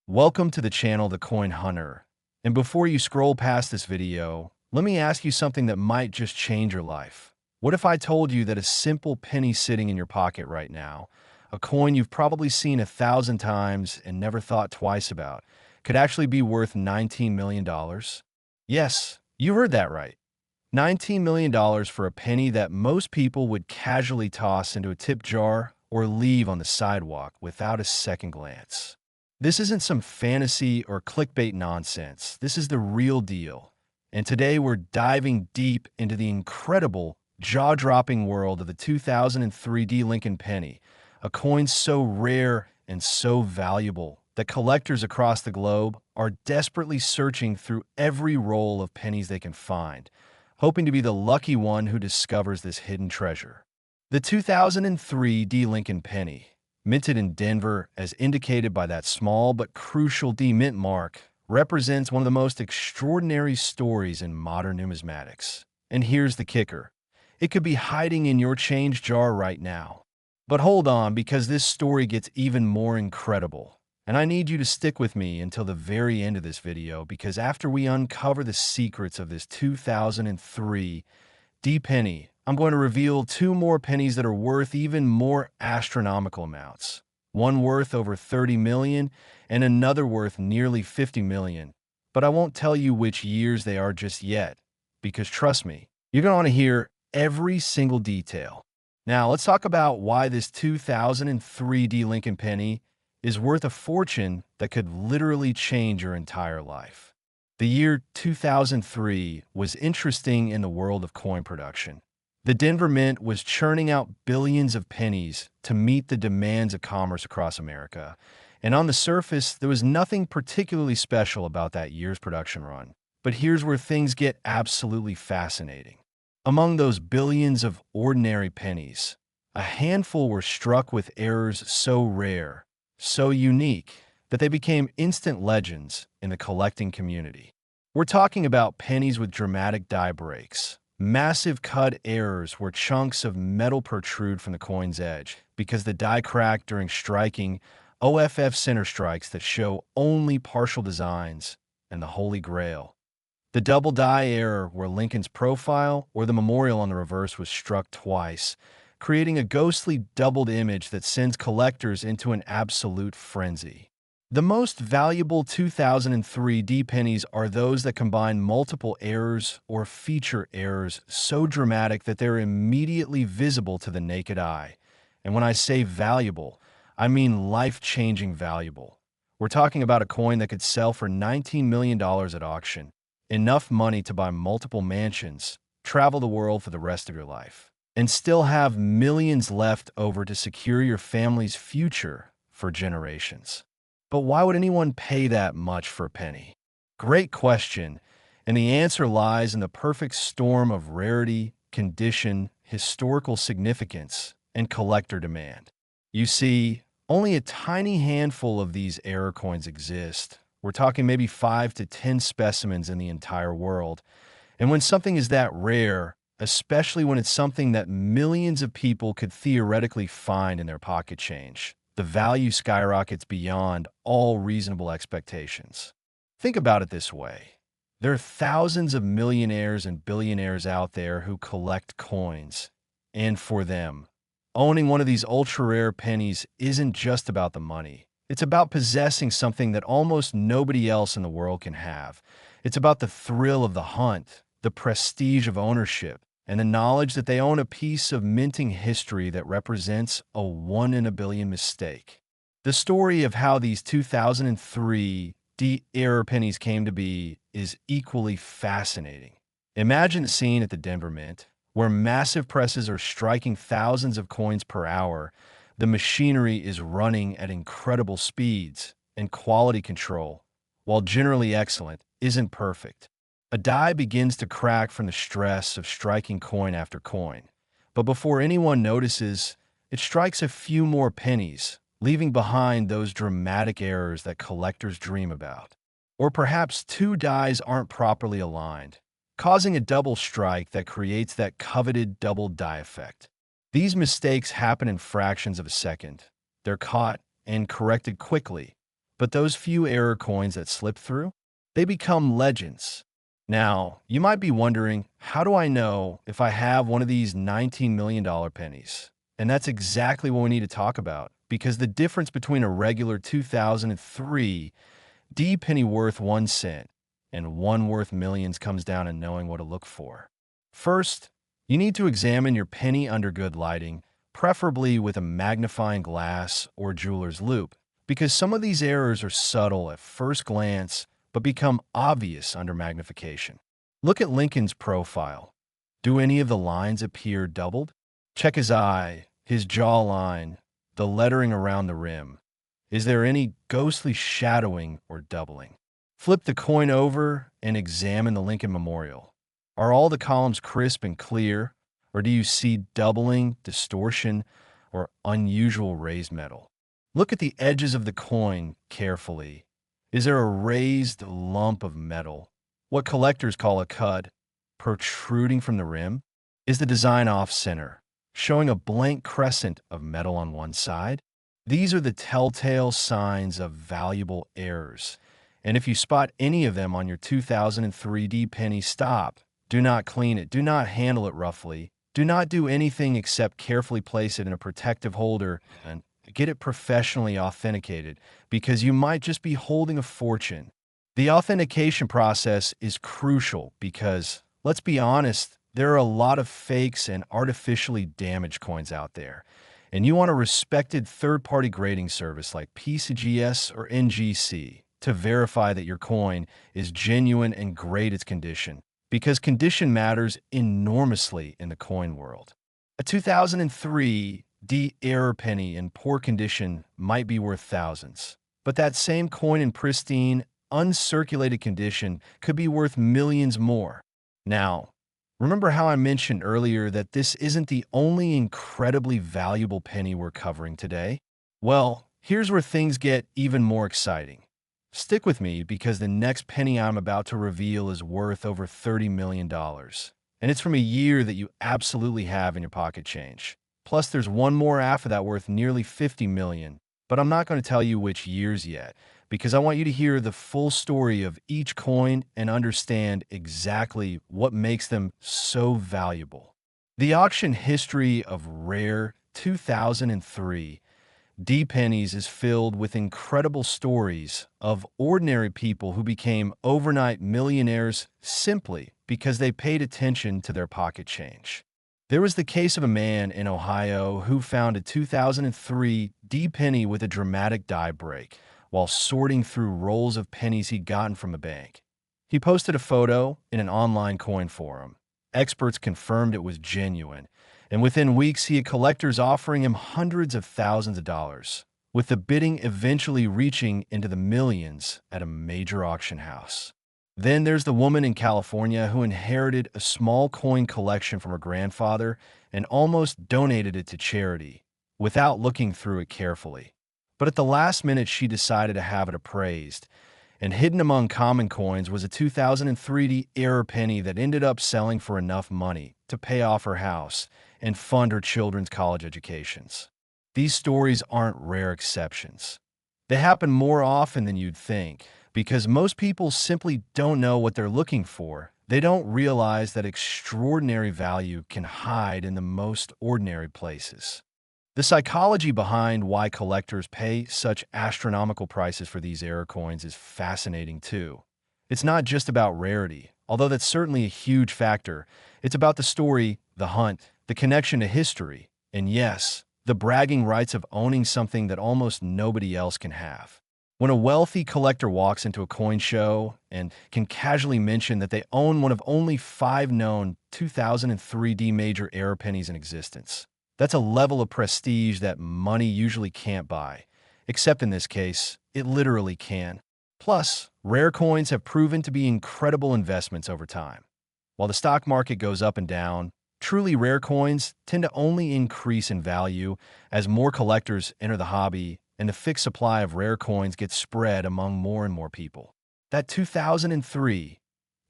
Welcome to the channel The Coin Hunter. And before you scroll past this video, let me ask you something that might just change your life. What if I told you that a simple penny sitting in your pocket right now, a coin you've probably seen 1,000 times and never thought twice about, could actually be worth $19 million? Yes, you heard that right. $19 million for a penny that most people would casually toss into a tip jar or leave on the sidewalk without a second glance. This isn't some fantasy or clickbait nonsense. This is the real deal. And today we're diving deep into the incredible, jaw-dropping world of the 2003 D Lincoln penny, a coin so rare and so valuable that collectors across the globe are desperately searching through every roll of pennies they can find, hoping to be the lucky one who discovers this hidden treasure. The 2003 D Lincoln penny, minted in Denver as indicated by that small but crucial D mint mark, represents one of the most extraordinary stories in modern numismatics. And here's the kicker. It could be hiding in your change jar right now. But hold on, because this story gets even more incredible. And I need you to stick with me until the very end of this video, because after we uncover the secrets of this 2003 D penny, I'm going to reveal two more pennies that are worth even more astronomical amounts. One worth over 30 million and another worth nearly 50 million. But I won't tell you which years they are just yet, because trust me, you're going to want to hear every single detail. Now, let's talk about why this 2003 D Lincoln penny is worth a fortune that could literally change your entire life. The year 2003 was interesting in the world of coin production. The Denver Mint was churning out billions of pennies to meet the demands of commerce across America. And on the surface, there was nothing particularly special about that year's production run. But here's where things get absolutely fascinating. Among those billions of ordinary pennies, a handful were struck with errors so rare, so unique, that they became instant legends in the collecting community. We're talking about pennies with dramatic die breaks, massive cut errors where chunks of metal protrude from the coin's edge because the die cracked during striking, OFF center strikes that show only partial designs, and the Holy Grail. The double die error where Lincoln's profile or the memorial on the reverse was struck twice, creating a ghostly doubled image that sends collectors into an absolute frenzy. The most valuable 2003 D pennies are those that combine multiple errors or feature errors so dramatic that they're immediately visible to the naked eye. And when I say valuable, I mean life-changing valuable. We're talking about a coin that could sell for $19 million at auction, enough money to buy multiple mansions, travel the world for the rest of your life, and still have millions left over to secure your family's future for generations. But why would anyone pay that much for a penny? Great question, and the answer lies in the perfect storm of rarity, condition, historical significance, and collector demand. You see, only a tiny handful of these error coins exist. We're talking maybe 5 to 10 specimens in the entire world. And when something is that rare, especially when it's something that millions of people could theoretically find in their pocket change, the value skyrockets beyond all reasonable expectations. Think about it this way. There are thousands of millionaires and billionaires out there who collect coins. And for them, owning one of these ultra-rare pennies isn't just about the money. It's about possessing something that almost nobody else in the world can have. It's about the thrill of the hunt, the prestige of ownership, and the knowledge that they own a piece of minting history that represents a 1 in a billion mistake. The story of how these 2003 D error pennies came to be is equally fascinating. Imagine a scene at the Denver Mint, where massive presses are striking thousands of coins per hour. The machinery is running at incredible speeds, and quality control, while generally excellent, isn't perfect. A die begins to crack from the stress of striking coin after coin. But before anyone notices, it strikes a few more pennies, leaving behind those dramatic errors that collectors dream about. Or perhaps two dies aren't properly aligned, causing a double strike that creates that coveted double die effect. These mistakes happen in fractions of a second. They're caught and corrected quickly, But those few error coins that slip through, they become legends. Now, you might be wondering, how do I know if I have one of these $19 million pennies? And that's exactly what we need to talk about, because the difference between a regular 2003 D penny worth 1 cent and one worth millions comes down to knowing what to look for. First, you need to examine your penny under good lighting, preferably with a magnifying glass or jeweler's loupe, because some of these errors are subtle at first glance but become obvious under magnification. Look at Lincoln's profile. Do any of the lines appear doubled? Check his eye, his jawline, the lettering around the rim. Is there any ghostly shadowing or doubling? Flip the coin over and examine the Lincoln Memorial. Are all the columns crisp and clear, or do you see doubling, distortion, or unusual raised metal? Look at the edges of the coin carefully. Is there a raised lump of metal, what collectors call a cud, protruding from the rim? Is the design off-center, showing a blank crescent of metal on one side? These are the telltale signs of valuable errors, and if you spot any of them on your 2003 D penny, stop. Do not clean it, do not handle it roughly, do not do anything except carefully place it in a protective holder and get it professionally authenticated, because you might just be holding a fortune. The authentication process is crucial because, let's be honest, there are a lot of fakes and artificially damaged coins out there, and you want a respected third-party grading service like PCGS or NGC to verify that your coin is genuine and grade its condition, because condition matters enormously in the coin world. A 2003 D error penny in poor condition might be worth thousands, but that same coin in pristine, uncirculated condition could be worth millions more. Now, remember how I mentioned earlier that this isn't the only incredibly valuable penny we're covering today? Well, here's where things get even more exciting. Stick with me because the next penny I'm about to reveal is worth over $30 million. And it's from a year that you absolutely have in your pocket change. Plus, there's one more after that worth nearly $50 million. But I'm not going to tell you which years yet, because I want you to hear the full story of each coin and understand exactly what makes them so valuable. The auction history of rare 2003 D pennies is filled with incredible stories of ordinary people who became overnight millionaires simply because they paid attention to their pocket change. There was the case of a man in Ohio who found a 2003 D penny with a dramatic die break while sorting through rolls of pennies he'd gotten from a bank. He posted a photo in an online coin forum. Experts confirmed it was genuine, and within weeks he had collectors offering him hundreds of thousands of dollars, with the bidding eventually reaching into the millions at a major auction house. Then there's the woman in California who inherited a small coin collection from her grandfather and almost donated it to charity, without looking through it carefully. But at the last minute she decided to have it appraised, and hidden among common coins was a 2003 error penny that ended up selling for enough money to pay off her house and fund her children's college educations. These stories aren't rare exceptions. They happen more often than you'd think, because most people simply don't know what they're looking for. They don't realize that extraordinary value can hide in the most ordinary places. The psychology behind why collectors pay such astronomical prices for these error coins is fascinating too. It's not just about rarity, although that's certainly a huge factor. It's about the story, the hunt, the connection to history, and yes, the bragging rights of owning something that almost nobody else can have. When a wealthy collector walks into a coin show and can casually mention that they own one of only 5 known 2003 D major error pennies in existence, that's a level of prestige that money usually can't buy. Except in this case, it literally can. Plus, rare coins have proven to be incredible investments over time. While the stock market goes up and down, truly rare coins tend to only increase in value as more collectors enter the hobby and the fixed supply of rare coins gets spread among more and more people. That 2003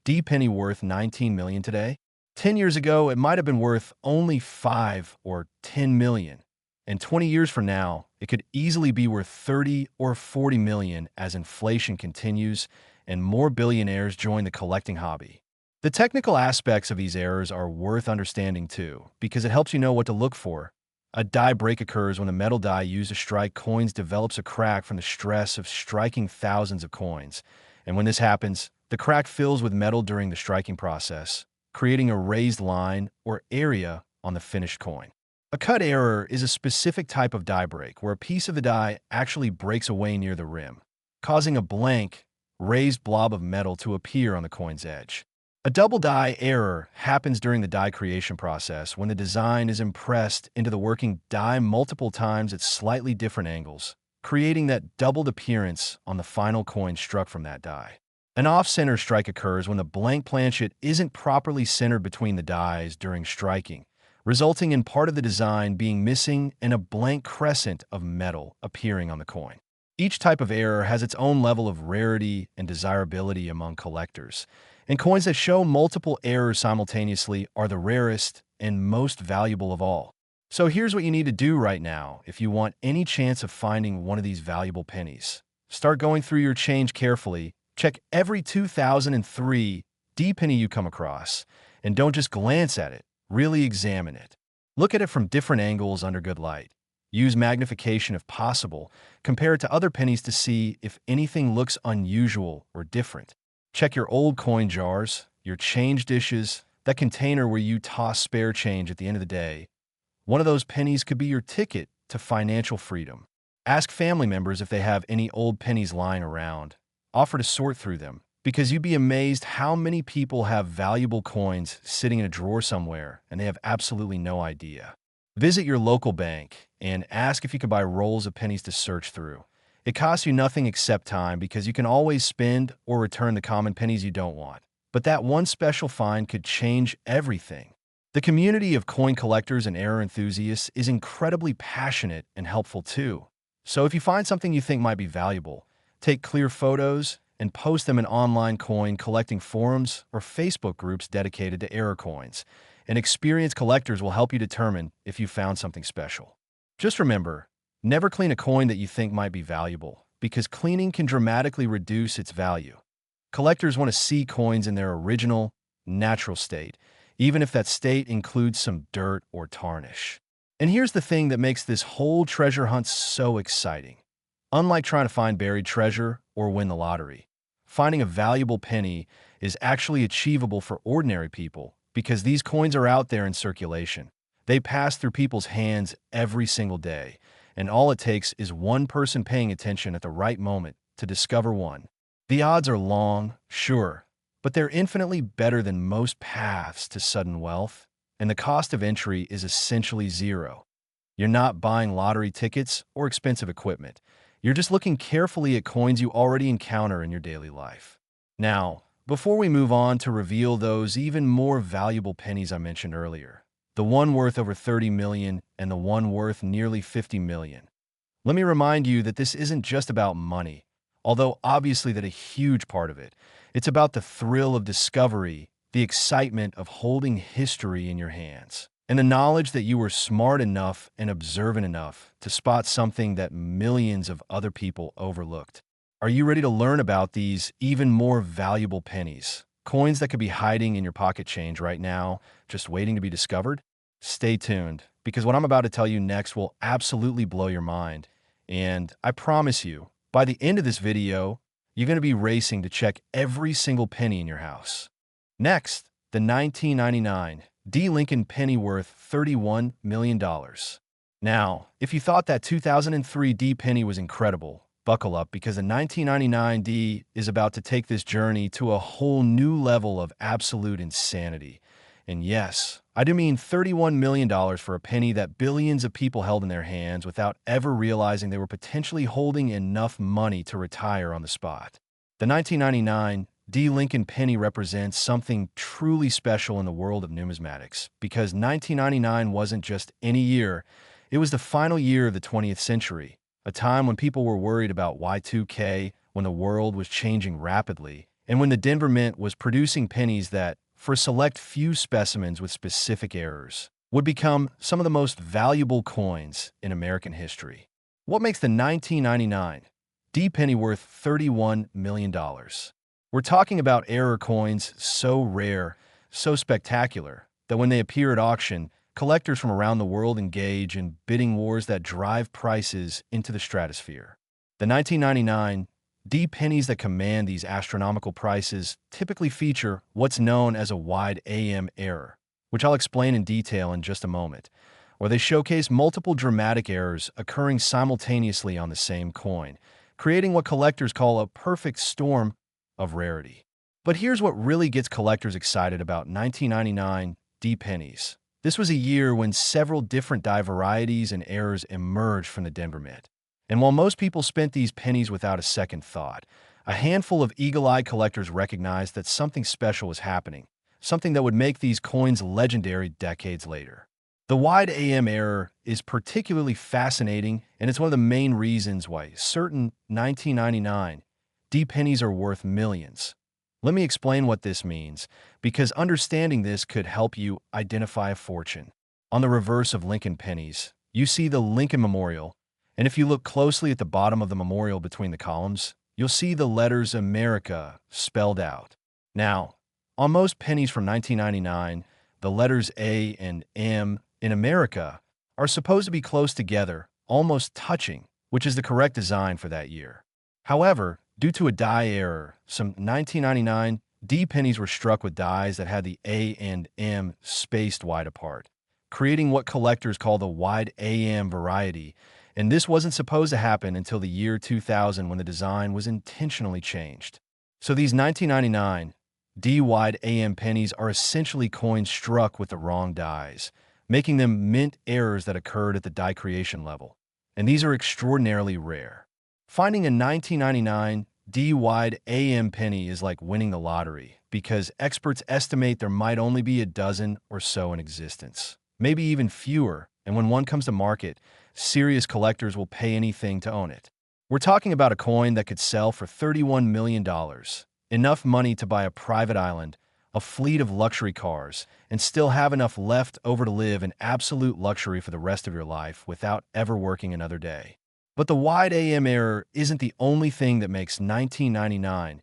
D penny worth $19 million today? 10 years ago, it might have been worth only $5 or $10 million. And 20 years from now, it could easily be worth 30 or 40 million as inflation continues and more billionaires join the collecting hobby. The technical aspects of these errors are worth understanding too, because it helps you know what to look for. A die break occurs when the metal die used to strike coins develops a crack from the stress of striking thousands of coins. And when this happens, the crack fills with metal during the striking process, creating a raised line or area on the finished coin. A cut error is a specific type of die break where a piece of the die actually breaks away near the rim, causing a blank, raised blob of metal to appear on the coin's edge. A double die error happens during the die creation process when the design is impressed into the working die multiple times at slightly different angles, creating that doubled appearance on the final coin struck from that die. An off-center strike occurs when the blank planchet isn't properly centered between the dies during striking, resulting in part of the design being missing and a blank crescent of metal appearing on the coin. Each type of error has its own level of rarity and desirability among collectors, and coins that show multiple errors simultaneously are the rarest and most valuable of all. So here's what you need to do right now if you want any chance of finding one of these valuable pennies. Start going through your change carefully, check every 2003 D penny you come across, and don't just glance at it, really examine it. Look at it from different angles under good light. Use magnification if possible. Compare it to other pennies to see if anything looks unusual or different. Check your old coin jars, your change dishes, that container where you toss spare change at the end of the day. One of those pennies could be your ticket to financial freedom. Ask family members if they have any old pennies lying around. Offer to sort through them, because you'd be amazed how many people have valuable coins sitting in a drawer somewhere and they have absolutely no idea. Visit your local bank and ask if you can buy rolls of pennies to search through. It costs you nothing except time because you can always spend or return the common pennies you don't want. But that one special find could change everything. The community of coin collectors and error enthusiasts is incredibly passionate and helpful too. So if you find something you think might be valuable, take clear photos and post them in online coin collecting forums or Facebook groups dedicated to error coins. And experienced collectors will help you determine if you found something special. Just remember, never clean a coin that you think might be valuable, because cleaning can dramatically reduce its value. Collectors want to see coins in their original, natural state, even if that state includes some dirt or tarnish. And here's the thing that makes this whole treasure hunt so exciting. Unlike trying to find buried treasure or win the lottery, finding a valuable penny is actually achievable for ordinary people because these coins are out there in circulation. They pass through people's hands every single day, and all it takes is one person paying attention at the right moment to discover one. The odds are long, sure, but they're infinitely better than most paths to sudden wealth, and the cost of entry is essentially zero. You're not buying lottery tickets or expensive equipment. You're just looking carefully at coins you already encounter in your daily life. Now, before we move on to reveal those even more valuable pennies I mentioned earlier, the one worth over 30 million and the one worth nearly 50 million, let me remind you that this isn't just about money, although obviously that a huge part of it. It's about the thrill of discovery, the excitement of holding history in your hands, and the knowledge that you were smart enough and observant enough to spot something that millions of other people overlooked. Are you ready to learn about these even more valuable pennies? Coins that could be hiding in your pocket change right now, just waiting to be discovered? Stay tuned, because what I'm about to tell you next will absolutely blow your mind. And I promise you, by the end of this video, you're going to be racing to check every single penny in your house. Next, the 1999 D. Lincoln penny worth $31 million. Now, if you thought that 2003 D penny was incredible, buckle up because the 1999 D is about to take this journey to a whole new level of absolute insanity. And yes, I do mean $31 million for a penny that billions of people held in their hands without ever realizing they were potentially holding enough money to retire on the spot. The 1999 D. Lincoln penny represents something truly special in the world of numismatics because 1999 wasn't just any year, it was the final year of the 20th century, a time when people were worried about Y2K, when the world was changing rapidly, and when the Denver Mint was producing pennies that, for a select few specimens with specific errors, would become some of the most valuable coins in American history. What makes the 1999 D penny worth $31 million? We're talking about error coins so rare, so spectacular, that when they appear at auction, collectors from around the world engage in bidding wars that drive prices into the stratosphere. The 1999 D pennies that command these astronomical prices typically feature what's known as a wide AM error, which I'll explain in detail in just a moment, where they showcase multiple dramatic errors occurring simultaneously on the same coin, creating what collectors call a perfect storm of rarity. But here's what really gets collectors excited about 1999 D pennies. This was a year when several different die varieties and errors emerged from the Denver Mint. And while most people spent these pennies without a second thought, a handful of eagle-eyed collectors recognized that something special was happening, something that would make these coins legendary decades later. The wide AM error is particularly fascinating, and it's one of the main reasons why certain 1999 D pennies are worth millions. Let me explain what this means, because understanding this could help you identify a fortune. On the reverse of Lincoln pennies, you see the Lincoln Memorial, and if you look closely at the bottom of the memorial between the columns, you'll see the letters America spelled out. Now, on most pennies from 1999, the letters A and M in America are supposed to be close together, almost touching, which is the correct design for that year. However, due to a die error, some 1999 D pennies were struck with dies that had the A and M spaced wide apart, creating what collectors call the wide AM variety, and this wasn't supposed to happen until the year 2000 when the design was intentionally changed. So these 1999 D wide AM pennies are essentially coins struck with the wrong dies, making them mint errors that occurred at the die creation level. And these are extraordinarily rare. Finding a 1999 D wide AM penny is like winning the lottery, because experts estimate there might only be a dozen or so in existence, maybe even fewer, and when one comes to market, serious collectors will pay anything to own it. We're talking about a coin that could sell for $31 million, enough money to buy a private island, a fleet of luxury cars, and still have enough left over to live in absolute luxury for the rest of your life without ever working another day. But the wide AM error isn't the only thing that makes 1999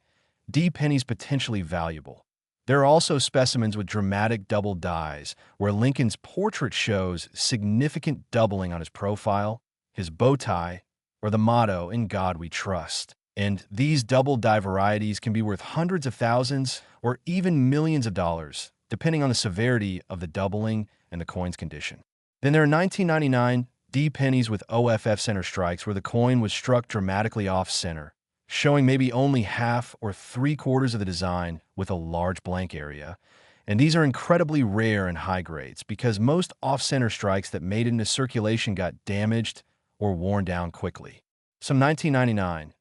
D pennies potentially valuable. There are also specimens with dramatic double dies, where Lincoln's portrait shows significant doubling on his profile, his bow tie, or the motto, "In God We Trust." And these double die varieties can be worth hundreds of thousands or even millions of dollars, depending on the severity of the doubling and the coin's condition. Then there are 1999 D pennies with OFF center strikes, where the coin was struck dramatically off-center, showing maybe only half or three-quarters of the design with a large blank area. And these are incredibly rare and high grades, because most off-center strikes that made it into circulation got damaged or worn down quickly. Some 1999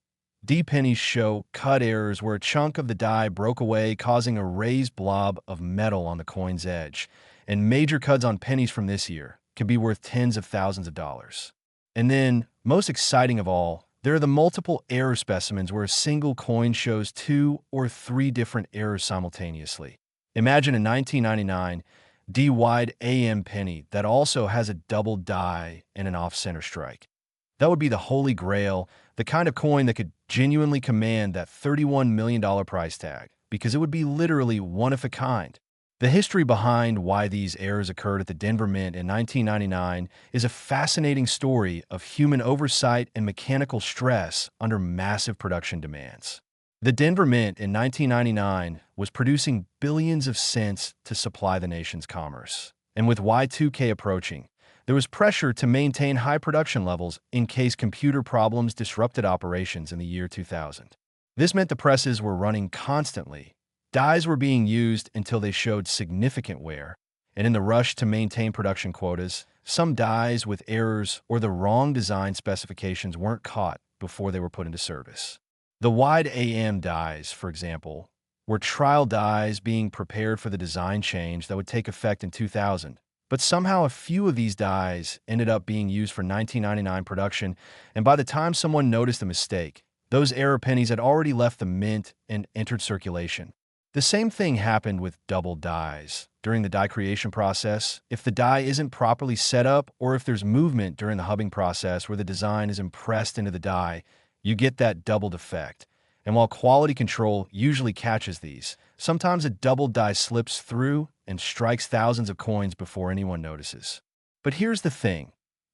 D pennies show cut errors where a chunk of the die broke away, causing a raised blob of metal on the coin's edge. And major cuts on pennies from this year can be worth tens of thousands of dollars. And then, most exciting of all, there are the multiple error specimens where a single coin shows two or three different errors simultaneously. Imagine a 1999 D wide AM penny that also has a double die and an off-center strike. That would be the holy grail, the kind of coin that could genuinely command that $31 million price tag, because it would be literally one of a kind. The history behind why these errors occurred at the Denver Mint in 1999 is a fascinating story of human oversight and mechanical stress under massive production demands. The Denver Mint in 1999 was producing billions of cents to supply the nation's commerce. And with Y2K approaching, there was pressure to maintain high production levels in case computer problems disrupted operations in the year 2000. This meant the presses were running constantly. Dies were being used until they showed significant wear, and in the rush to maintain production quotas, some dies with errors or the wrong design specifications weren't caught before they were put into service. The wide AM dies, for example, were trial dies being prepared for the design change that would take effect in 2000, but somehow a few of these dies ended up being used for 1999 production, and by the time someone noticed the mistake, those error pennies had already left the mint and entered circulation. The same thing happened with double dies, during the die creation process, if the die isn't properly set up or if there's movement during the hubbing process where the design is impressed into the die, you get that doubled effect. And while quality control usually catches these, sometimes a doubled die slips through and strikes thousands of coins before anyone notices. But here's the thing.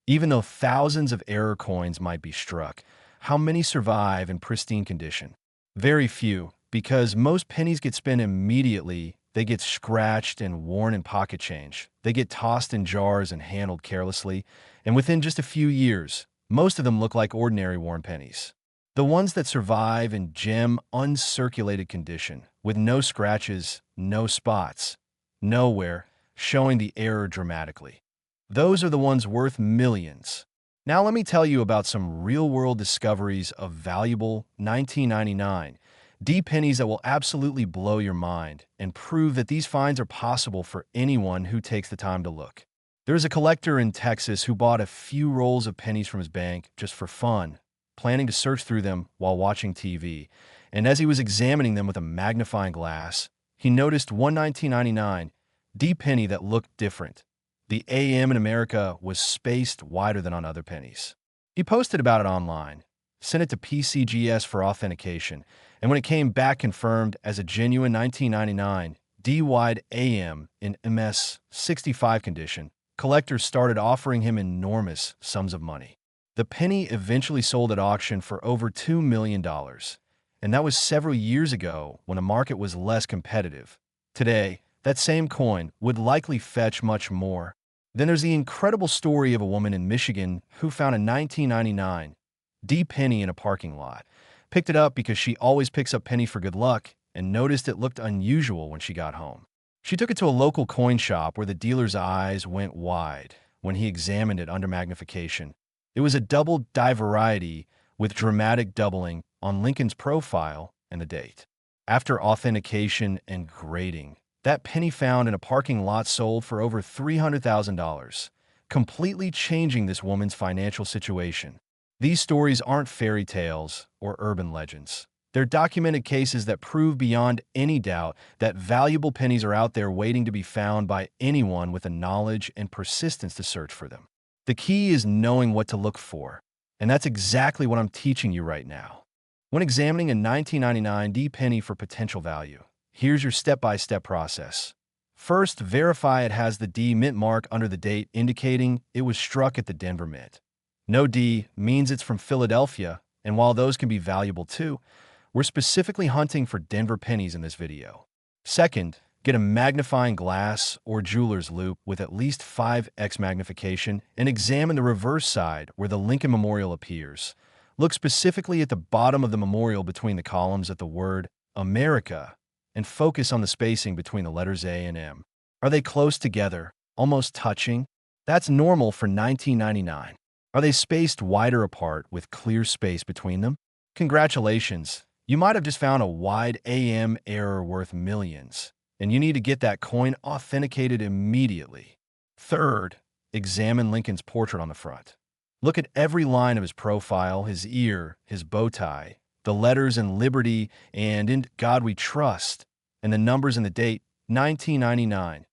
Even though thousands of error coins might be struck, how many survive in pristine condition? Very few, because most pennies get spent immediately. They get scratched and worn in pocket change. They get tossed in jars and handled carelessly. And within just a few years, most of them look like ordinary worn pennies. The ones that survive in gem, uncirculated condition, with no scratches, no spots, nowhere, showing the error dramatically. Those are the ones worth millions. Now let me tell you about some real-world discoveries of valuable 1999 D pennies that will absolutely blow your mind and prove that these finds are possible for anyone who takes the time to look. There's a collector in Texas who bought a few rolls of pennies from his bank just for fun, planning to search through them while watching TV. And as he was examining them with a magnifying glass, he noticed one 1999 D penny that looked different. The AM in America was spaced wider than on other pennies. He posted about it online, sent it to PCGS for authentication, and when it came back confirmed as a genuine 1999 D-wide AM in MS 65 condition, collectors started offering him enormous sums of money. The penny eventually sold at auction for over $2 million, and that was several years ago when the market was less competitive. Today, that same coin would likely fetch much more. Then there's the incredible story of a woman in Michigan who found a 1999 D penny in a parking lot, picked it up because she always picks up pennies for good luck, and noticed it looked unusual when she got home. She took it to a local coin shop where the dealer's eyes went wide when he examined it under magnification. It was a double die variety with dramatic doubling on Lincoln's profile and the date. After authentication and grading, that penny found in a parking lot sold for over $300,000, completely changing this woman's financial situation. These stories aren't fairy tales or urban legends. They're documented cases that prove beyond any doubt that valuable pennies are out there waiting to be found by anyone with the knowledge and persistence to search for them. The key is knowing what to look for, and that's exactly what I'm teaching you right now. When examining a 1999 D penny for potential value, here's your step-by-step process. First, verify it has the D mint mark under the date indicating it was struck at the Denver Mint. No D means it's from Philadelphia, and while those can be valuable too, we're specifically hunting for Denver pennies in this video. Second, get a magnifying glass or jeweler's loupe with at least 5x magnification and examine the reverse side where the Lincoln Memorial appears. Look specifically at the bottom of the memorial between the columns at the word America and focus on the spacing between the letters A and M. Are they close together, almost touching? That's normal for 1999. Are they spaced wider apart with clear space between them? Congratulations, you might have just found a wide AM error worth millions, and you need to get that coin authenticated immediately. Third, examine Lincoln's portrait on the front. Look at every line of his profile, his ear, his bow tie, the letters in Liberty and In God We Trust, and the numbers and the date, 1999.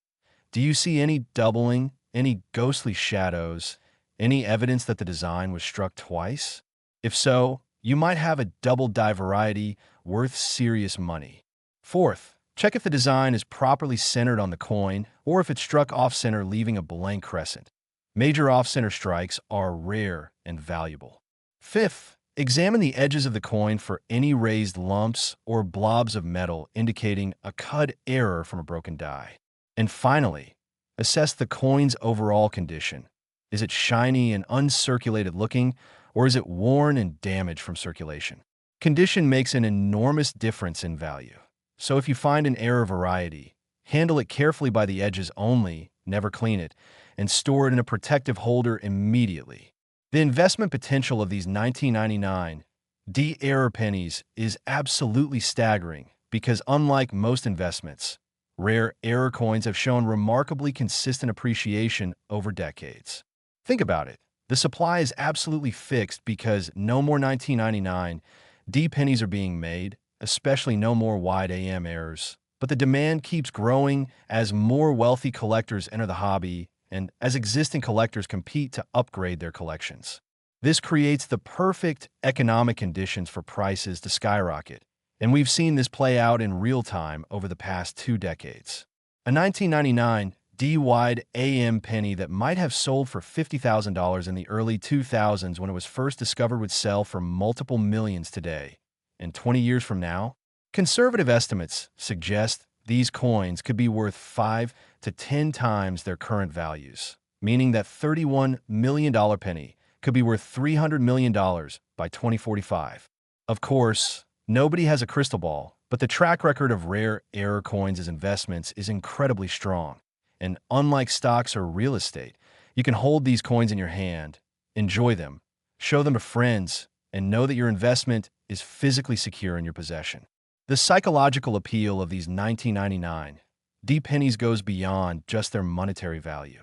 Do you see any doubling, any ghostly shadows, any evidence that the design was struck twice? If so, you might have a double die variety worth serious money. Fourth, check if the design is properly centered on the coin or if it's struck off-center leaving a blank crescent. Major off-center strikes are rare and valuable. Fifth, examine the edges of the coin for any raised lumps or blobs of metal indicating a cut error from a broken die. And finally, assess the coin's overall condition. Is it shiny and uncirculated looking, or is it worn and damaged from circulation? Condition makes an enormous difference in value. So if you find an error variety, handle it carefully by the edges only, never clean it, and store it in a protective holder immediately. The investment potential of these 1999 D error pennies is absolutely staggering because unlike most investments, rare error coins have shown remarkably consistent appreciation over decades. Think about it. The supply is absolutely fixed because no more 1999 D pennies are being made, especially no more wide AM errors. but the demand keeps growing as more wealthy collectors enter the hobby and as existing collectors compete to upgrade their collections. This creates the perfect economic conditions for prices to skyrocket, and we've seen this play out in real time over the past 2 decades. A 1999 D-wide AM penny that might have sold for $50,000 in the early 2000s when it was first discovered would sell for multiple millions today. And 20 years from now, conservative estimates suggest these coins could be worth 5 to 10 times their current values, meaning that $31 million penny could be worth $300 million by 2045. Of course, nobody has a crystal ball, but the track record of rare error coins as investments is incredibly strong. And unlike stocks or real estate, you can hold these coins in your hand, enjoy them, show them to friends, and know that your investment is physically secure in your possession. The psychological appeal of these 1999 D pennies goes beyond just their monetary value.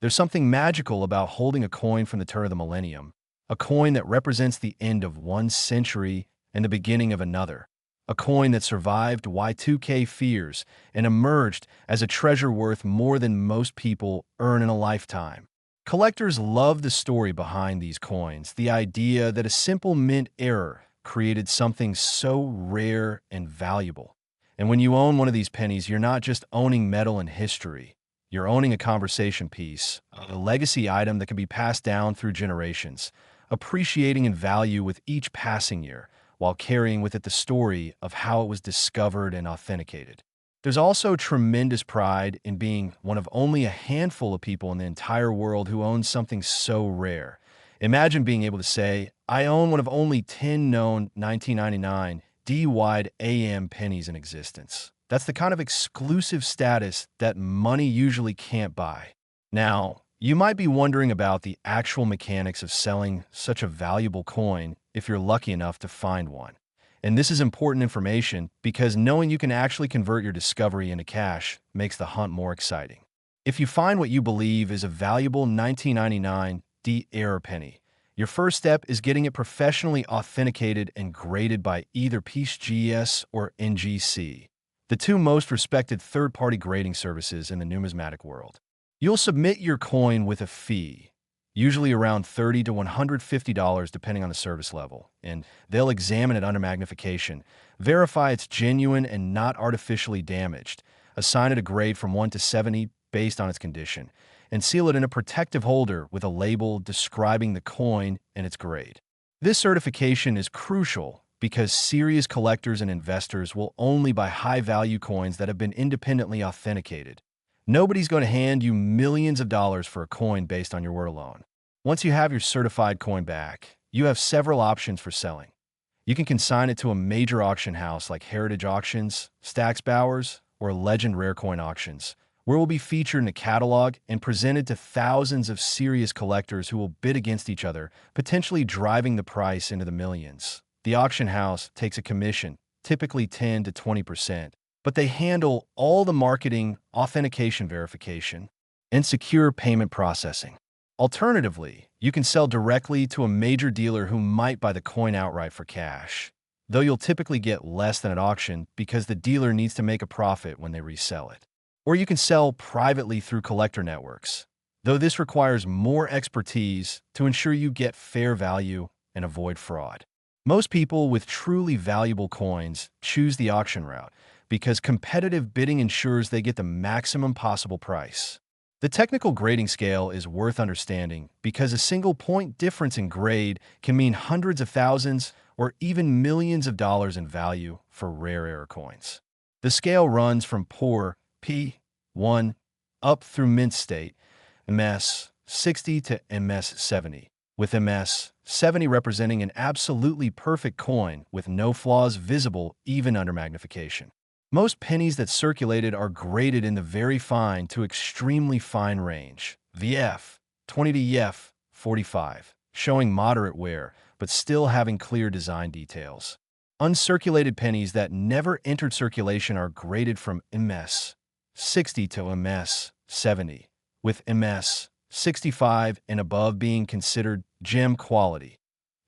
There's something magical about holding a coin from the turn of the millennium, a coin that represents the end of one century and the beginning of another, a coin that survived Y2K fears and emerged as a treasure worth more than most people earn in a lifetime. Collectors love the story behind these coins, the idea that a simple mint error created something so rare and valuable. And when you own one of these pennies, you're not just owning metal and history. You're owning a conversation piece, a legacy item that can be passed down through generations, appreciating in value with each passing year, while carrying with it the story of how it was discovered and authenticated. There's also tremendous pride in being one of only a handful of people in the entire world who owns something so rare. Imagine being able to say, I own one of only 10 known 1999 D-wide AM pennies in existence. That's the kind of exclusive status that money usually can't buy. Now, you might be wondering about the actual mechanics of selling such a valuable coin if you're lucky enough to find one. And this is important information because knowing you can actually convert your discovery into cash makes the hunt more exciting. If you find what you believe is a valuable 1999 D-era penny, your first step is getting it professionally authenticated and graded by either PGS or NGC, the two most respected third-party grading services in the numismatic world. You'll submit your coin with a fee, usually around $30 to $150 depending on the service level, and they'll examine it under magnification, verify it's genuine and not artificially damaged, assign it a grade from 1 to 70 based on its condition, and seal it in a protective holder with a label describing the coin and its grade. This certification is crucial because serious collectors and investors will only buy high-value coins that have been independently authenticated. Nobody's going to hand you millions of dollars for a coin based on your word alone. Once you have your certified coin back, you have several options for selling. You can consign it to a major auction house like Heritage Auctions, Stack's Bowers, or Legend Rare Coin Auctions, where it will be featured in a catalog and presented to thousands of serious collectors who will bid against each other, potentially driving the price into the millions. The auction house takes a commission, typically 10 to 20%, but they handle all the marketing, authentication verification, and secure payment processing. Alternatively, you can sell directly to a major dealer who might buy the coin outright for cash, though you'll typically get less than at auction because the dealer needs to make a profit when they resell it. Or you can sell privately through collector networks, though this requires more expertise to ensure you get fair value and avoid fraud. Most people with truly valuable coins choose the auction route because competitive bidding ensures they get the maximum possible price. The technical grading scale is worth understanding because a single point difference in grade can mean hundreds of thousands or even millions of dollars in value for rare error coins. The scale runs from poor P1 up through mint state, MS 60 to MS 70, with MS 70 representing an absolutely perfect coin with no flaws visible even under magnification. Most pennies that circulated are graded in the very fine to extremely fine range, VF 20 to EF 45, showing moderate wear, but still having clear design details. Uncirculated pennies that never entered circulation are graded from MS 60 to MS 70, with MS 65 and above being considered gem quality.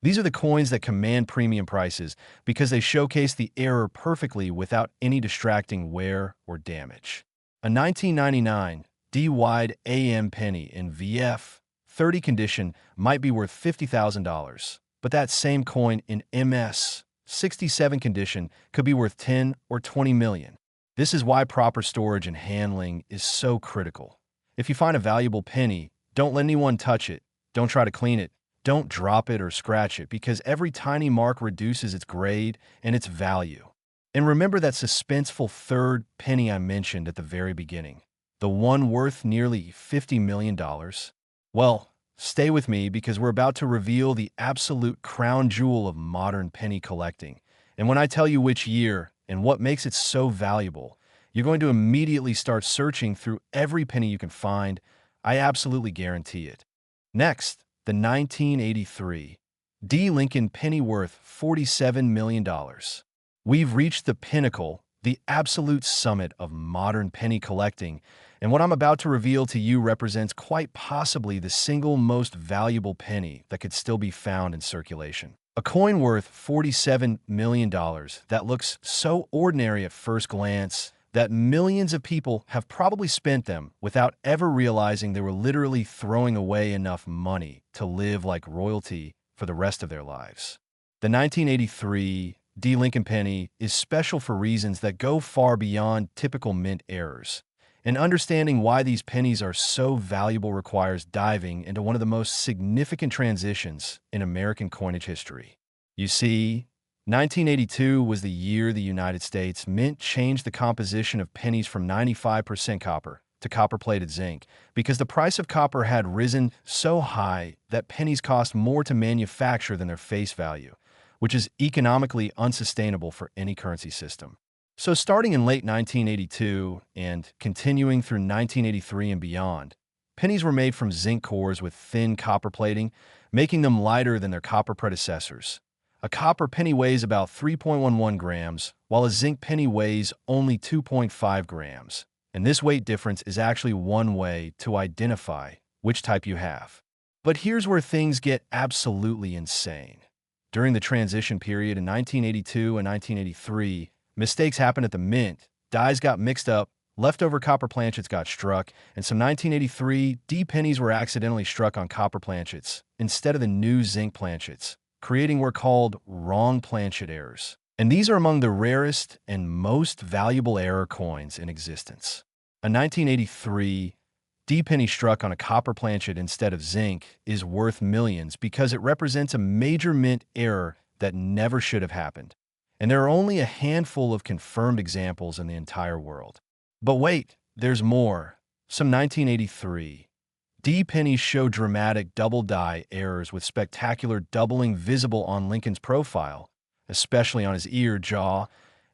These are the coins that command premium prices because they showcase the error perfectly without any distracting wear or damage. A 1999 D-wide AM penny in VF 30 condition might be worth $50,000, but that same coin in MS 67 condition could be worth 10 or 20 million. This is why proper storage and handling is so critical. If you find a valuable penny, don't let anyone touch it. Don't try to clean it. Don't drop it or scratch it because every tiny mark reduces its grade and its value. And remember that suspenseful third penny I mentioned at the very beginning, the one worth nearly $50 million? Well, stay with me because we're about to reveal the absolute crown jewel of modern penny collecting. And when I tell you which year and what makes it so valuable, you're going to immediately start searching through every penny you can find. I absolutely guarantee it. Next, the 1983 D. Lincoln penny worth $47 million. We've reached the pinnacle, the absolute summit of modern penny collecting, and what I'm about to reveal to you represents quite possibly the single most valuable penny that could still be found in circulation. A coin worth $47 million that looks so ordinary at first glance that millions of people have probably spent them without ever realizing they were literally throwing away enough money to live like royalty for the rest of their lives. The 1983 D. Lincoln penny is special for reasons that go far beyond typical mint errors. And understanding why these pennies are so valuable requires diving into one of the most significant transitions in American coinage history. You see, 1982 was the year the United States Mint changed the composition of pennies from 95% copper to copper-plated zinc because the price of copper had risen so high that pennies cost more to manufacture than their face value, which is economically unsustainable for any currency system. So starting in late 1982 and continuing through 1983 and beyond, pennies were made from zinc cores with thin copper plating, making them lighter than their copper predecessors. A copper penny weighs about 3.11 grams, while a zinc penny weighs only 2.5 grams. And this weight difference is actually one way to identify which type you have. But here's where things get absolutely insane. During the transition period in 1982 and 1983, mistakes happened at the mint, dies got mixed up, leftover copper planchets got struck, and some 1983 D pennies were accidentally struck on copper planchets instead of the new zinc planchets, creating what are called wrong planchet errors. And these are among the rarest and most valuable error coins in existence. A 1983 D penny struck on a copper planchet instead of zinc is worth millions because it represents a major mint error that never should have happened. And there are only a handful of confirmed examples in the entire world. But wait, there's more. Some 1983 D pennies show dramatic double die errors with spectacular doubling visible on Lincoln's profile, especially on his ear, jaw,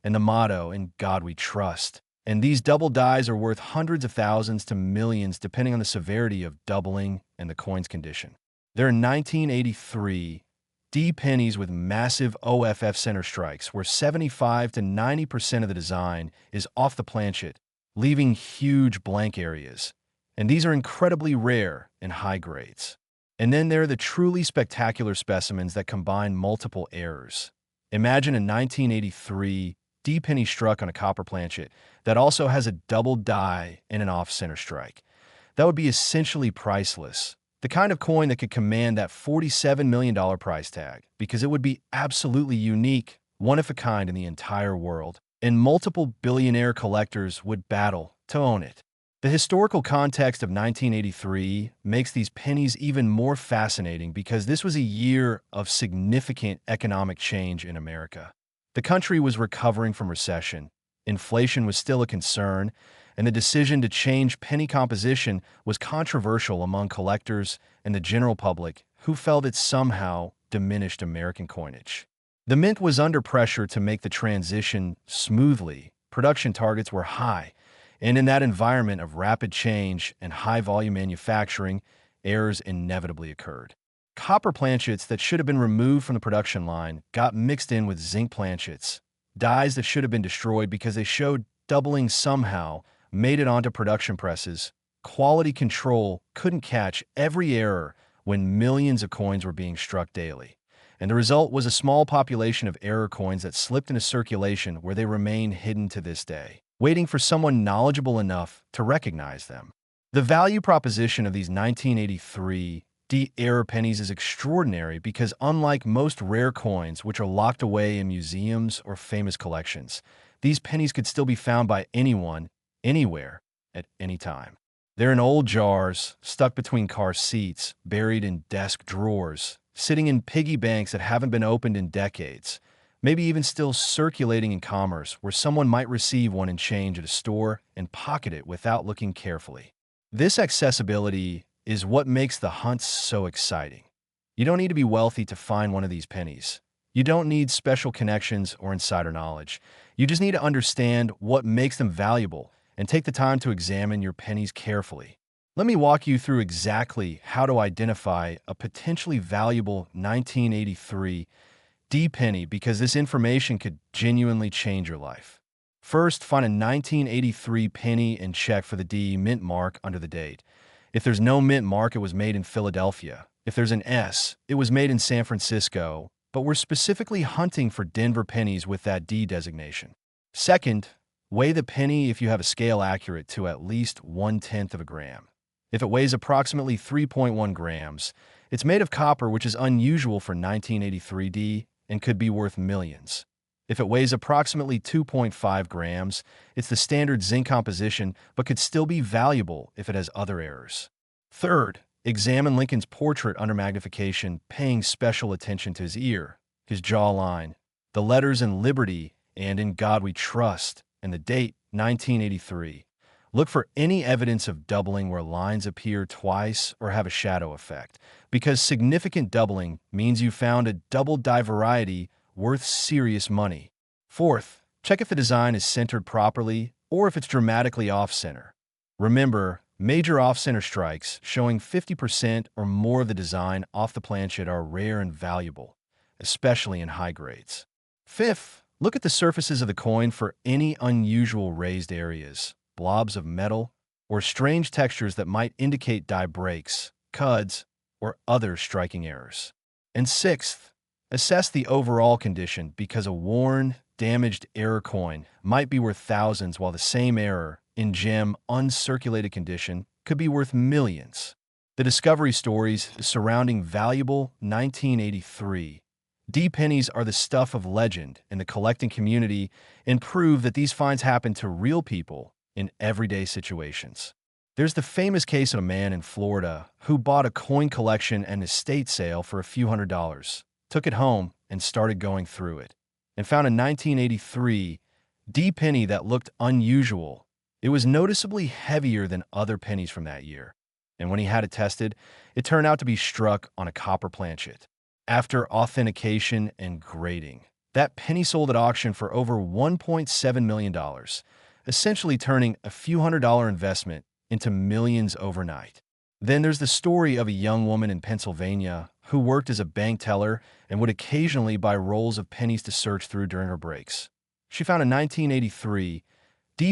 and the motto, "In God We Trust." And these double dies are worth hundreds of thousands to millions depending on the severity of doubling and the coin's condition. There are 1983 D pennies with massive OFF center strikes where 75 to 90% of the design is off the planchet, leaving huge blank areas. And these are incredibly rare in high grades. And then there are the truly spectacular specimens that combine multiple errors. Imagine a 1983 D penny struck on a copper planchet that also has a double die and an off-center strike. That would be essentially priceless. The kind of coin that could command that $47 million price tag because it would be absolutely unique, one of a kind in the entire world, and multiple billionaire collectors would battle to own it. The historical context of 1983 makes these pennies even more fascinating because this was a year of significant economic change in America. The country was recovering from recession, inflation was still a concern, and the decision to change penny composition was controversial among collectors and the general public who felt it somehow diminished American coinage. The mint was under pressure to make the transition smoothly. Production targets were high, and in that environment of rapid change and high-volume manufacturing, errors inevitably occurred. Copper planchets that should have been removed from the production line got mixed in with zinc planchets. Dies that should have been destroyed because they showed doubling somehow made it onto production presses. Quality control couldn't catch every error when millions of coins were being struck daily. and the result was a small population of error coins that slipped into circulation where they remain hidden to this day, waiting for someone knowledgeable enough to recognize them. The value proposition of these 1983 error pennies is extraordinary because unlike most rare coins which are locked away in museums or famous collections, these pennies could still be found by anyone, anywhere, at any time. They're in old jars, stuck between car seats, buried in desk drawers, sitting in piggy banks that haven't been opened in decades, maybe even still circulating in commerce where someone might receive one in change at a store and pocket it without looking carefully. This accessibility is what makes the hunt so exciting. You don't need to be wealthy to find one of these pennies. You don't need special connections or insider knowledge. You just need to understand what makes them valuable and take the time to examine your pennies carefully. Let me walk you through exactly how to identify a potentially valuable 1983 penny because this information could genuinely change your life. First, find a 1983 penny and check for the D mint mark under the date. If there's no mint mark, it was made in Philadelphia. If there's an S, it was made in San Francisco, but we're specifically hunting for Denver pennies with that D designation. Second, weigh the penny if you have a scale accurate to at least 1/10 of a gram. If it weighs approximately 3.1 grams, it's made of copper, which is unusual for 1983 D and could be worth millions. If it weighs approximately 2.5 grams, it's the standard zinc composition, but could still be valuable if it has other errors. Third, examine Lincoln's portrait under magnification, paying special attention to his ear, his jawline, the letters in Liberty and In God We Trust, and the date, 1983. Look for any evidence of doubling where lines appear twice or have a shadow effect, because significant doubling means you found a double die variety worth serious money. Fourth, check if the design is centered properly or if it's dramatically off-center. Remember, major off-center strikes showing 50% or more of the design off the planchet are rare and valuable, especially in high grades. Fifth, look at the surfaces of the coin for any unusual raised areas, blobs of metal, or strange textures that might indicate die breaks, cuds, or other striking errors. And sixth, assess the overall condition because a worn, damaged error coin might be worth thousands while the same error, in gem, uncirculated condition, could be worth millions. The discovery stories surrounding valuable 1983 pennies are the stuff of legend in the collecting community and prove that these finds happen to real people in everyday situations. There's the famous case of a man in Florida who bought a coin collection and estate sale for a few $100s, took it home, and started going through it, and found a 1983 penny that looked unusual. It was noticeably heavier than other pennies from that year, and when he had it tested, it turned out to be struck on a copper planchet. After authentication and grading, that penny sold at auction for over $1.7 million, essentially turning a few $100 investment into millions overnight. Then there's the story of a young woman in Pennsylvania who worked as a bank teller and would occasionally buy rolls of pennies to search through during her breaks. She found a 1983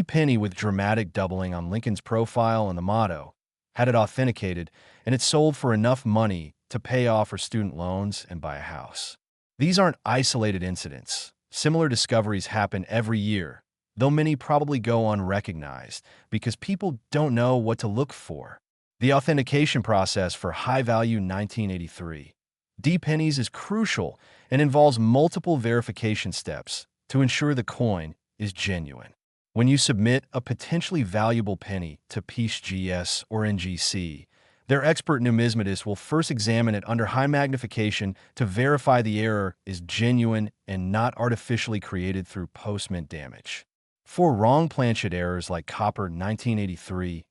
penny with dramatic doubling on Lincoln's profile and the motto, had it authenticated, and it sold for enough money to pay off her student loans and buy a house. These aren't isolated incidents. Similar discoveries happen every year, though many probably go unrecognized because people don't know what to look for. The authentication process for high-value 1983 pennies is crucial and involves multiple verification steps to ensure the coin is genuine. When you submit a potentially valuable penny to PGS or NGC, their expert numismatist will first examine it under high magnification to verify the error is genuine and not artificially created through post-mint damage. For wrong planchet errors like copper 1983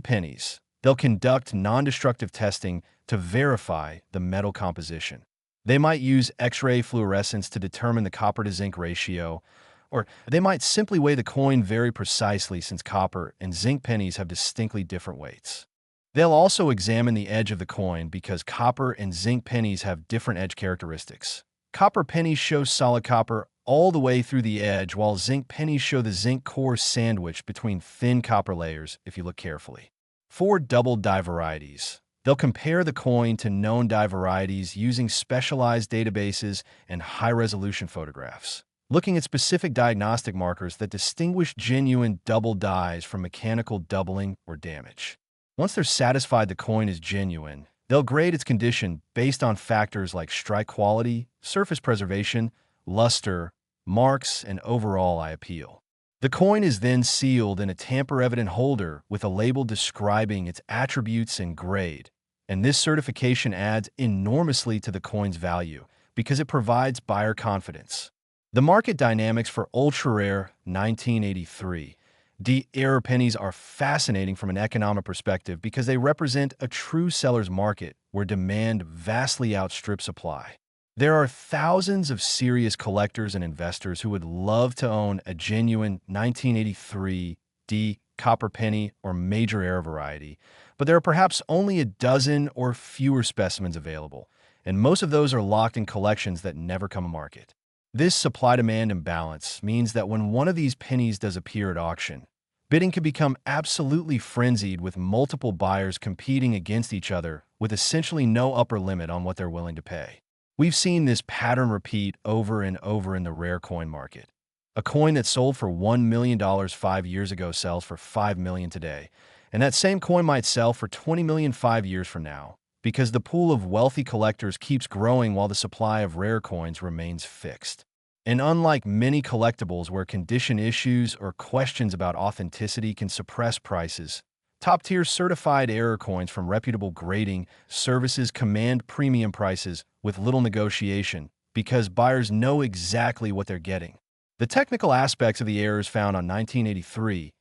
pennies, they'll conduct non-destructive testing to verify the metal composition. They might use X-ray fluorescence to determine the copper-to-zinc ratio, or they might simply weigh the coin very precisely since copper and zinc pennies have distinctly different weights. They'll also examine the edge of the coin because copper and zinc pennies have different edge characteristics. Copper pennies show solid copper all the way through the edge, while zinc pennies show the zinc core sandwiched between thin copper layers if you look carefully. 4 double die varieties. They'll compare the coin to known die varieties using specialized databases and high-resolution photographs, looking at specific diagnostic markers that distinguish genuine double dies from mechanical doubling or damage. Once they're satisfied the coin is genuine, they'll grade its condition based on factors like strike quality, surface preservation, luster, marks, and overall eye appeal. The coin is then sealed in a tamper-evident holder with a label describing its attributes and grade, and this certification adds enormously to the coin's value because it provides buyer confidence. The market dynamics for ultra-rare 1983 D-era pennies are fascinating from an economic perspective because they represent a true seller's market where demand vastly outstrips supply. There are thousands of serious collectors and investors who would love to own a genuine 1983 D copper penny or major era variety, but there are perhaps only a dozen or fewer specimens available, and most of those are locked in collections that never come to market. This supply-demand imbalance means that when one of these pennies does appear at auction, bidding can become absolutely frenzied with multiple buyers competing against each other with essentially no upper limit on what they're willing to pay. We've seen this pattern repeat over and over in the rare coin market. A coin that sold for $1 million 5 years ago sells for $5 million today, and that same coin might sell for $20 million 5 years from now, because the pool of wealthy collectors keeps growing while the supply of rare coins remains fixed. And unlike many collectibles where condition issues or questions about authenticity can suppress prices, top-tier certified error coins from reputable grading services command premium prices with little negotiation because buyers know exactly what they're getting. The technical aspects of the errors found on 1983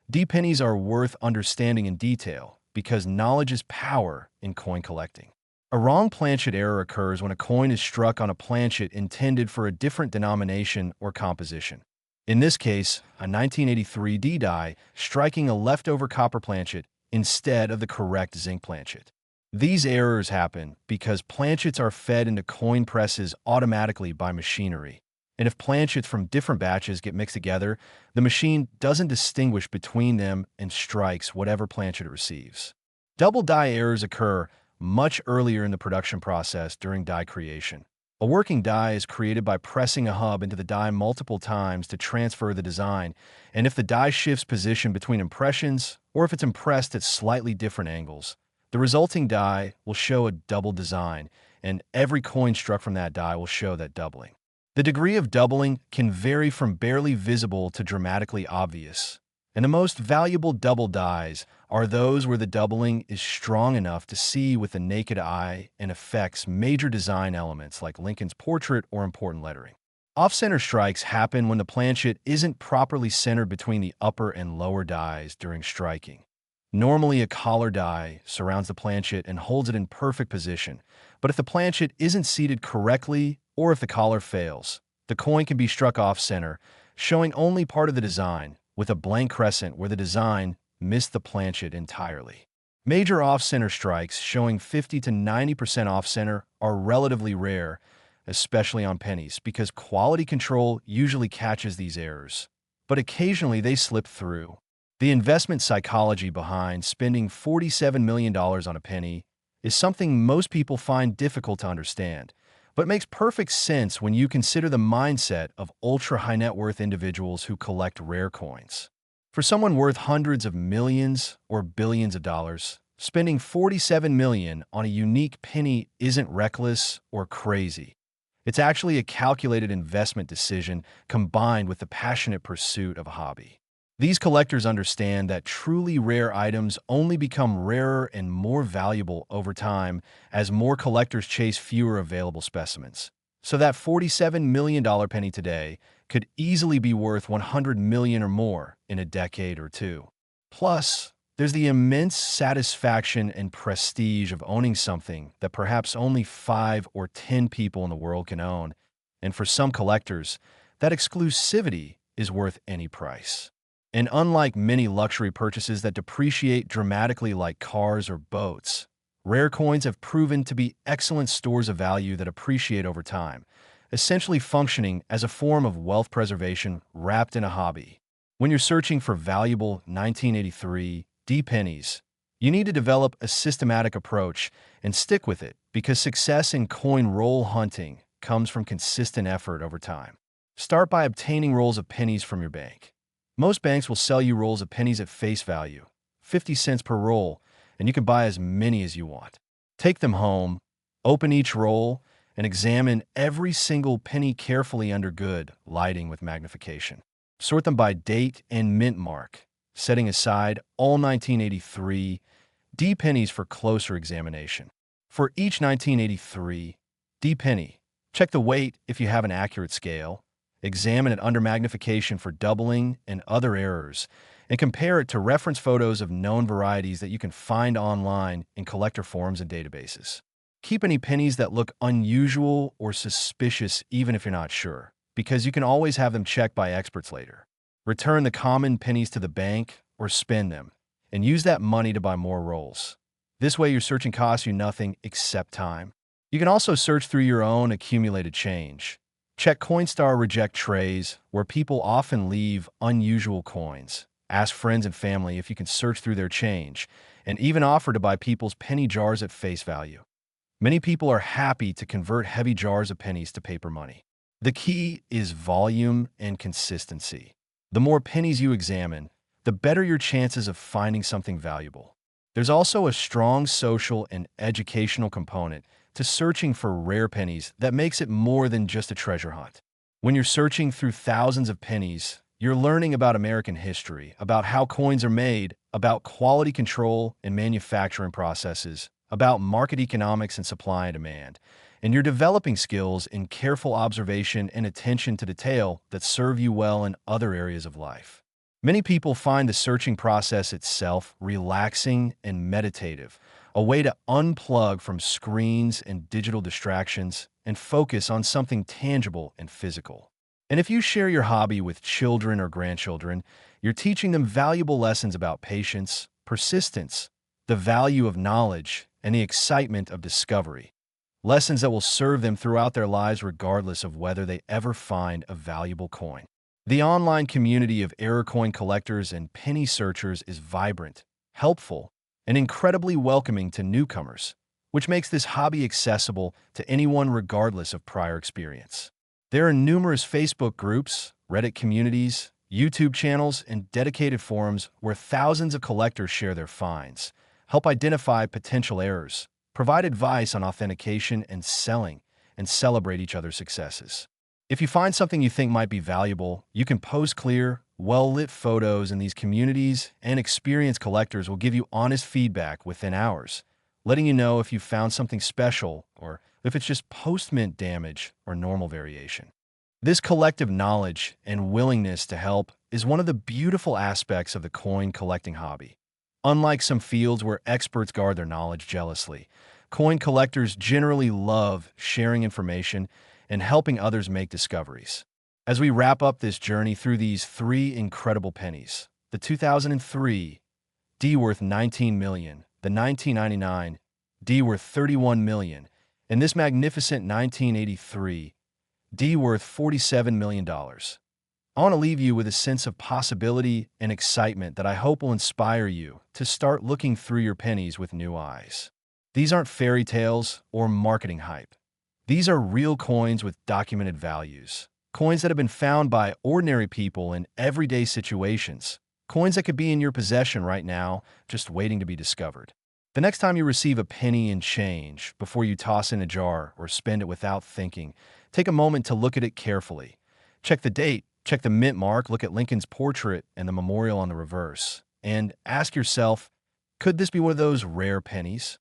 D pennies are worth understanding in detail because knowledge is power in coin collecting. A wrong planchet error occurs when a coin is struck on a planchet intended for a different denomination or composition. In this case, a 1983 D die striking a leftover copper planchet instead of the correct zinc planchet. These errors happen because planchets are fed into coin presses automatically by machinery, and if planchets from different batches get mixed together, the machine doesn't distinguish between them and strikes whatever planchet it receives. Double die errors occur much earlier in the production process during die creation. A working die is created by pressing a hub into the die multiple times to transfer the design, and if the die shifts position between impressions, or if it's impressed at slightly different angles, the resulting die will show a double design, and every coin struck from that die will show that doubling. The degree of doubling can vary from barely visible to dramatically obvious, and the most valuable double dies are those where the doubling is strong enough to see with the naked eye and affects major design elements like Lincoln's portrait or important lettering. Off-center strikes happen when the planchet isn't properly centered between the upper and lower dies during striking. Normally, a collar die surrounds the planchet and holds it in perfect position, but if the planchet isn't seated correctly or if the collar fails, the coin can be struck off-center, showing only part of the design, with a blank crescent where the design missed the planchet entirely. Major off-center strikes showing 50 to 90% off-center are relatively rare, especially on pennies, because quality control usually catches these errors, but occasionally they slip through. The investment psychology behind spending $47 million on a penny is something most people find difficult to understand, but makes perfect sense when you consider the mindset of ultra-high net worth individuals who collect rare coins. For someone worth hundreds of millions or billions of dollars, spending $47 million on a unique penny isn't reckless or crazy. It's actually a calculated investment decision combined with the passionate pursuit of a hobby. These collectors understand that truly rare items only become rarer and more valuable over time as more collectors chase fewer available specimens. So that $47 million penny today could easily be worth $100 million or more in a decade or two. Plus, there's the immense satisfaction and prestige of owning something that perhaps only 5 or 10 people in the world can own, and for some collectors, that exclusivity is worth any price. And unlike many luxury purchases that depreciate dramatically like cars or boats, rare coins have proven to be excellent stores of value that appreciate over time, essentially functioning as a form of wealth preservation wrapped in a hobby. When you're searching for valuable 1983 D pennies, You need to develop a systematic approach and stick with it because success in coin roll hunting comes from consistent effort over time. Start by obtaining rolls of pennies from your bank. Most banks will sell you rolls of pennies at face value, 50 cents per roll, and you can buy as many as you want. Take them home, open each roll, and examine every single penny carefully under good lighting with magnification. Sort them by date and mint mark, setting aside all 1983 D pennies for closer examination. For each 1983 D penny, check the weight if you have an accurate scale, examine it under magnification for doubling and other errors, and compare it to reference photos of known varieties that you can find online in collector forums and databases. Keep any pennies that look unusual or suspicious even if you're not sure, because you can always have them checked by experts later. Return the common pennies to the bank or spend them, and use that money to buy more rolls. This way your searching costs you nothing except time. You can also search through your own accumulated change. Check Coinstar reject trays, where people often leave unusual coins. Ask friends and family if you can search through their change, and even offer to buy people's penny jars at face value. Many people are happy to convert heavy jars of pennies to paper money. The key is volume and consistency. The more pennies you examine, the better your chances of finding something valuable. There's also a strong social and educational component to searching for rare pennies that makes it more than just a treasure hunt. When you're searching through thousands of pennies, you're learning about American history, about how coins are made, about quality control and manufacturing processes, about market economics and supply and demand, and you're developing skills in careful observation and attention to detail that serve you well in other areas of life. Many people find the searching process itself relaxing and meditative, a way to unplug from screens and digital distractions and focus on something tangible and physical. And if you share your hobby with children or grandchildren, you're teaching them valuable lessons about patience, persistence, the value of knowledge, and the excitement of discovery. Lessons that will serve them throughout their lives regardless of whether they ever find a valuable coin. The online community of error coin collectors and penny searchers is vibrant, helpful, and incredibly welcoming to newcomers, which makes this hobby accessible to anyone regardless of prior experience. There are numerous Facebook groups, Reddit communities, YouTube channels, and dedicated forums where thousands of collectors share their finds, help identify potential errors, provide advice on authentication and selling, and celebrate each other's successes. If you find something you think might be valuable, you can post clear, well-lit photos in these communities, and experienced collectors will give you honest feedback within hours, letting you know if you found something special or if it's just post-mint damage or normal variation. This collective knowledge and willingness to help is one of the beautiful aspects of the coin collecting hobby. Unlike some fields where experts guard their knowledge jealously, coin collectors generally love sharing information and helping others make discoveries. As we wrap up this journey through these three incredible pennies, the 2003 D worth $19 million, the 1999 D worth $31 million, and this magnificent 1983 D worth $47 million. I want to leave you with a sense of possibility and excitement that I hope will inspire you to start looking through your pennies with new eyes. These aren't fairy tales or marketing hype. These are real coins with documented values. Coins that have been found by ordinary people in everyday situations. Coins that could be in your possession right now, just waiting to be discovered. The next time you receive a penny in change, before you toss in a jar or spend it without thinking, take a moment to look at it carefully. Check the date, check the mint mark, look at Lincoln's portrait and the memorial on the reverse, and ask yourself, could this be one of those rare pennies?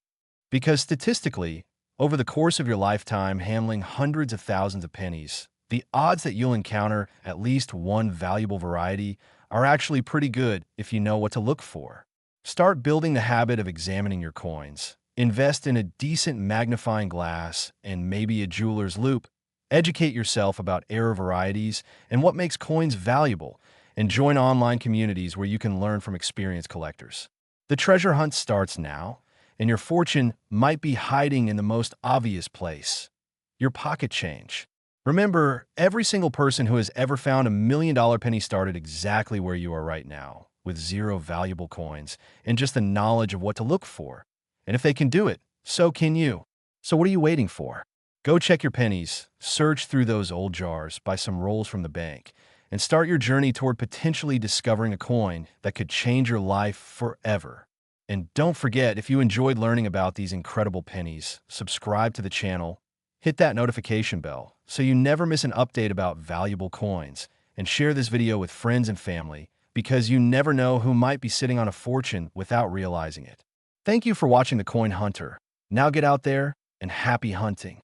Because statistically, over the course of your lifetime handling hundreds of thousands of pennies, the odds that you'll encounter at least one valuable variety are actually pretty good if you know what to look for. Start building the habit of examining your coins. Invest in a decent magnifying glass and maybe a jeweler's loupe. Educate yourself about error varieties and what makes coins valuable, and join online communities where you can learn from experienced collectors. The treasure hunt starts now, and your fortune might be hiding in the most obvious place: your pocket change. Remember, every single person who has ever found $1 million penny started exactly where you are right now, with zero valuable coins and just the knowledge of what to look for. And if they can do it, so can you. So what are you waiting for? Go check your pennies, search through those old jars, buy some rolls from the bank, and start your journey toward potentially discovering a coin that could change your life forever. And don't forget, if you enjoyed learning about these incredible pennies, subscribe to the channel, hit that notification bell so you never miss an update about valuable coins, and share this video with friends and family because you never know who might be sitting on a fortune without realizing it. Thank you for watching The Coin Hunter. Now get out there and happy hunting.